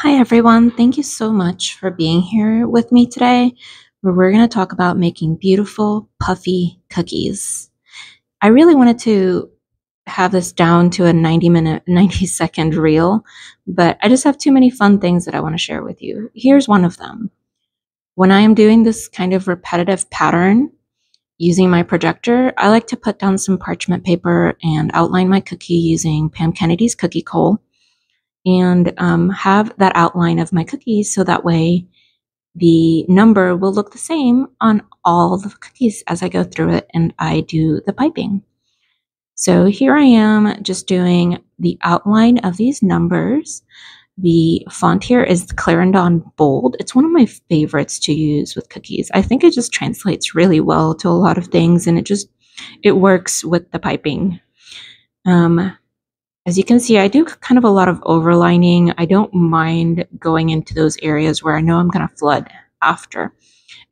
Hi everyone, thank you so much for being here with me today, where we're going to talk about making beautiful puffy cookies. I really wanted to have this down to a 90-second reel, but I just have too many fun things that I want to share with you. Here's one of them. When I am doing this kind of repetitive pattern using my projector, I like to put down some parchment paper and outline my cookie using Pam Kennedy's cookie coal. And have that outline of my cookies so that way the number will look the same on all the cookies as I go through it and I do the piping. So here I am just doing the outline of these numbers. The font here is the Clarendon Bold. It's one of my favorites to use with cookies. I think it just translates really well to a lot of things, and it works with the piping. As you can see, I do kind of a lot of overlining. I don't mind going into those areas where I know I'm going to flood after.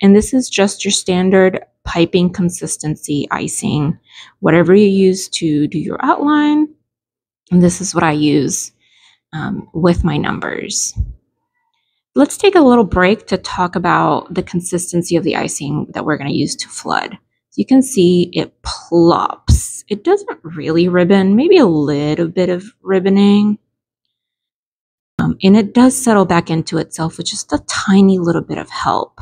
And this is just your standard piping consistency icing. Whatever you use to do your outline, and this is what I use with my numbers. Let's take a little break to talk about the consistency of the icing that we're going to use to flood. So you can see it plops. It doesn't really ribbon, maybe a little bit of ribboning. And it does settle back into itself with just a tiny little bit of help.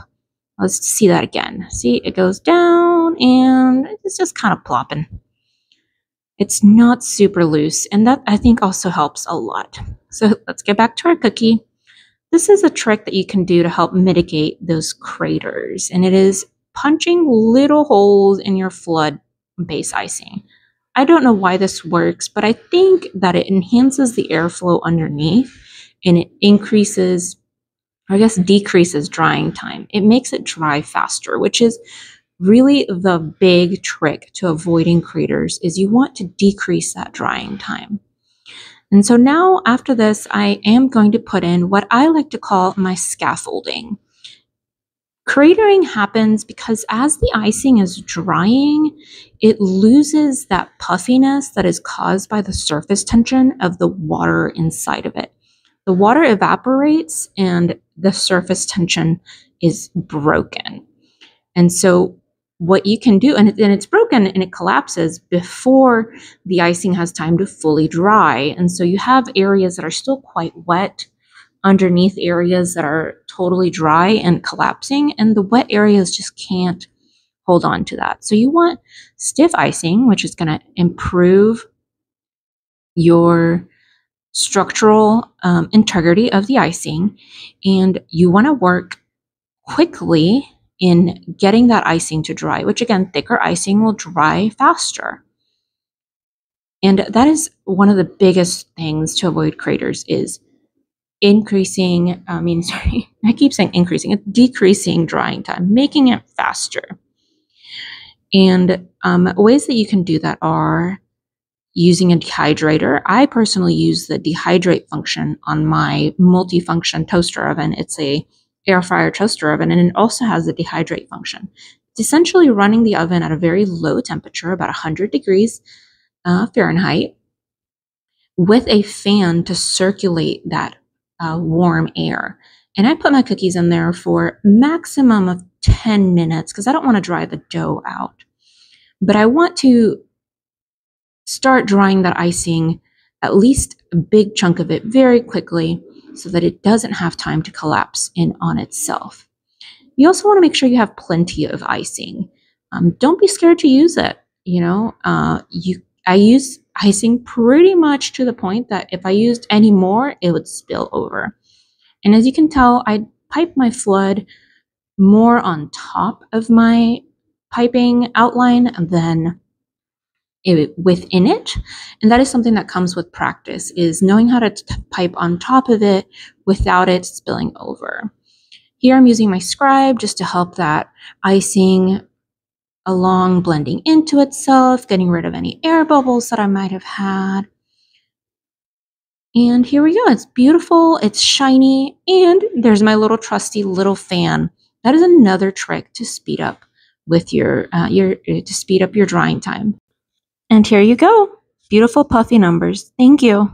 Let's see that again. See, it goes down and it's just kind of plopping. It's not super loose, and that I think also helps a lot. So let's get back to our cookie. This is a trick that you can do to help mitigate those craters, and it is punching little holes in your flood base icing. I don't know why this works, but I think that it enhances the airflow underneath and it increases, or I guess decreases drying time. It makes it dry faster, which is really the big trick to avoiding craters, is you want to decrease that drying time. And so now after this, I am going to put in what I like to call my scaffolding. Cratering happens because as the icing is drying, it loses that puffiness that is caused by the surface tension of the water inside of it. The water evaporates and the surface tension is broken. And so what you can do, and it's broken and it collapses before the icing has time to fully dry. And so you have areas that are still quite wet underneath areas that are totally dry and collapsing, and the wet areas just can't hold on to that. So you want stiff icing, which is going to improve your structural integrity of the icing, and you want to work quickly in getting that icing to dry, which again, thicker icing will dry faster. And that is one of the biggest things to avoid craters, is decreasing drying time, making it faster. And ways that you can do that are using a dehydrator. I personally use the dehydrate function on my multifunction toaster oven. It's a air fryer toaster oven, and it also has the dehydrate function. It's essentially running the oven at a very low temperature, about 100 degrees Fahrenheit, with a fan to circulate that warm air. And I put my cookies in there for maximum of 10 minutes because I don't want to dry the dough out. But I want to start drying that icing, at least a big chunk of it, very quickly so that it doesn't have time to collapse in on itself. You also want to make sure you have plenty of icing. Don't be scared to use it. I use icing pretty much to the point that if I used any more, it would spill over. And as you can tell, I pipe my flood more on top of my piping outline than within it. And that is something that comes with practice, is knowing how to pipe on top of it without it spilling over. Here I'm using my scribe just to help that icing along blending into itself, getting rid of any air bubbles that I might have had. And here we go. It's beautiful, it's shiny, and there's my little trusty little fan. That is another trick to speed up with your drying time. And here you go. Beautiful puffy numbers. Thank you.